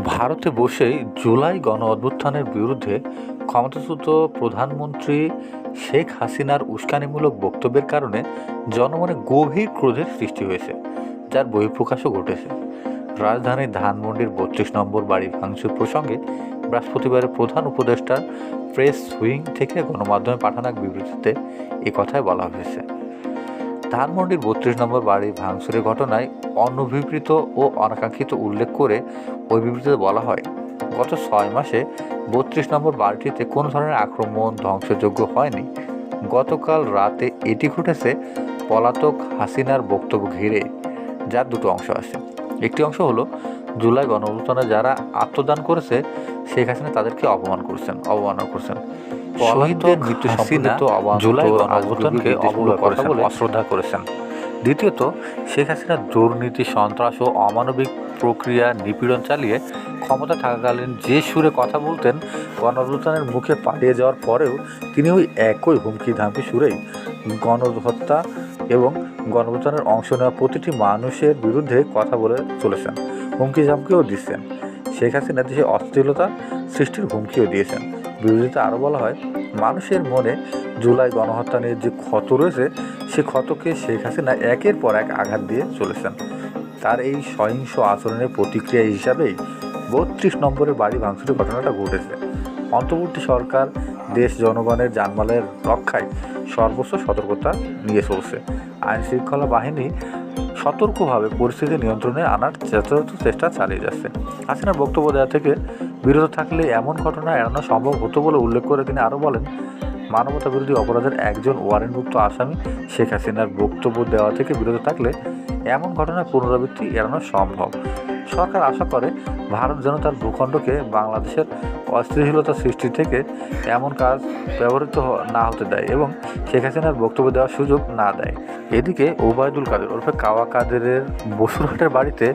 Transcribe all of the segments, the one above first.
ভারতে বসেই জুলাই গণঅভ্যুত্থানের বিরুদ্ধে ক্ষমতাচ্যুত প্রধানমন্ত্রী শেখ হাসিনার উস্কানিমূলক বক্তব্যের কারণে জনমনে গভীর ক্রোধের সৃষ্টি হয়েছে, যার বহিঃপ্রকাশও ঘটেছে। রাজধানীর ধানমন্ডির ৩২ নম্বর বাড়ি ভাঙচুর প্রসঙ্গে বৃহস্পতিবারের প্রধান উপদেষ্টার প্রেস উইং থেকে গণমাধ্যমে পাঠানো এক বিবৃতিতে কথাই বলা হয়েছে। ধানমন্ডির ৩২ নম্বর বাড়ি ভাঙচুরের ঘটনায় অনভিপ্রেত ও অনাকাঙ্ক্ষিত উল্লেখ করে ওই বিবৃতিতে বলা হয়, গত ৬ মাসে ৩২ নম্বর বাড়িটিতে কোনো ধরনের আক্রমণ ধ্বংসযোগ্য হয়নি। গতকাল রাতে এটি ঘটেছে পলাতক হাসিনার বক্তব্য ঘিরে, যার দুটো অংশ আছে। একটি অংশ হলো জুলাই গণঅভ্যুত্থানে যারা আত্মদান করেছে শেখ হাসিনা তাদেরকে অবমাননা করছেন। শহীদদের মৃত্যু সম্পর্কিত জুলাই গণঅভ্যুত্থানকে অবহেলা করেছেন, অশ্রদ্ধা করেছেন। দ্বিতীয়ত, শেখ হাসিনা দুর্নীতি, সন্ত্রাস ও অমানবিক প্রক্রিয়া নিপীড়ন চালিয়ে ক্ষমতা থাকাকালীন যে সুরে কথা বলতেন, গণঅভ্যুত্থানের মুখে পালিয়ে যাওয়ার পরেও তিনি ওই একই হুমকি ধামকি সুরেই গণহত্যা এবং গণঅভ্যুত্থানের অংশ নেওয়া প্রতিটি মানুষের বিরুদ্ধে কথা বলে চলেছেন, হুমকি ধামকিও দিচ্ছেন। শেখ হাসিনা দেশে অস্থিরতা সৃষ্টির হুমকিও দিয়েছেন। বিবৃতিতে আরও বলা হয়, মানুষের মনে জুলাই গণহত্যা নিয়ে যে ক্ষত রয়েছে, সে ক্ষতকে শেখ হাসিনা একের পর এক আঘাত দিয়ে চলেছেন। তার এই সহিংস আচরণের প্রতিক্রিয়া হিসাবেই ৩২ নম্বরের বাড়ি ভাঙচুরের ঘটনাটা ঘটেছে। অন্তর্বর্তী সরকার দেশ জনগণের জানমালের রক্ষায় সর্বোচ্চ সতর্কতা নিয়ে চলছে। আইনশৃঙ্খলা বাহিনী সতর্কভাবে পরিস্থিতি নিয়ন্ত্রণে আনার যথাযথ চেষ্টা চালিয়ে যাচ্ছে। হাসিনার বক্তব্য দেওয়া থেকে বিরত থাকলে এমন ঘটনা এড়ানো সম্ভব হতো বলে উল্লেখ করে তিনি আরও বলেন, মানবতা বিরোধী অপরাধের একজন ওয়ারেন্টভুক্ত আসামি শেখ হাসিনার বক্তব্য দেওয়া থেকে বিরত থাকলে এমন ঘটনার পুনরাবৃত্তি এড়ানো সম্ভব। সরকার আশা করে ভারত যেন তার ভূখণ্ডকে বাংলাদেশের অস্থিতিশীলতা সৃষ্টি থেকে এমন কাজ ব্যবহৃত না হতে দেয় এবং শেখ হাসিনার বক্তব্য দেওয়ার সুযোগ না দেয়। এদিকে ওবায়দুল কাদের ওরফে কাওয়া কাদেরের বসুরহাটের বাড়িতে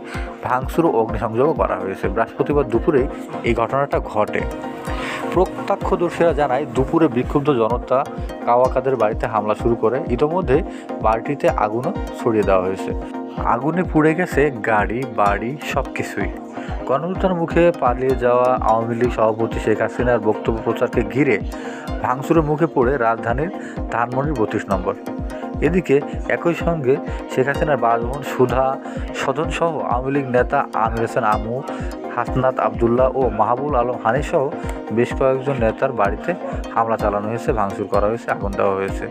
ভাঙচুর ও অগ্নিসংযোগও করা হয়েছে। বৃহস্পতিবার দুপুরেই এই ঘটনাটা ঘটে। প্রত্যক্ষদর্শীরা জানায়, দুপুরে বিক্ষুব্ধ জনতা কাওয়া কাদের বাড়িতে হামলা শুরু করে। ইতোমধ্যে বাড়িটিতে আগুনও ছড়িয়ে দেওয়া হয়েছে। আগুনে পুড়ে গেছে গাড়ি, বাড়ি, সব কিছুই। গণঅভ্যুত্থানের মুখে পালিয়ে যাওয়া আওয়ামী লীগ সভাপতি শেখ হাসিনার বক্তব্য প্রচারকে ঘিরে ভাঙচুরের মুখে পড়ে রাজধানীর ধানমন্ডির ৩২ নম্বর। এদিকে একই সঙ্গে শেখ হাসিনার বাসভবন সুধা সদনসহ আওয়ামী লীগ নেতা আমির হোসেন আমু, হাসনাত আবদুল্লাহ ও মাহবুব আলম হানিসহ বেশ কয়েকজন নেতার বাড়িতে হামলা চালানো হয়েছে, ভাঙচুর করা হয়েছে, আগুন দেওয়া হয়েছে।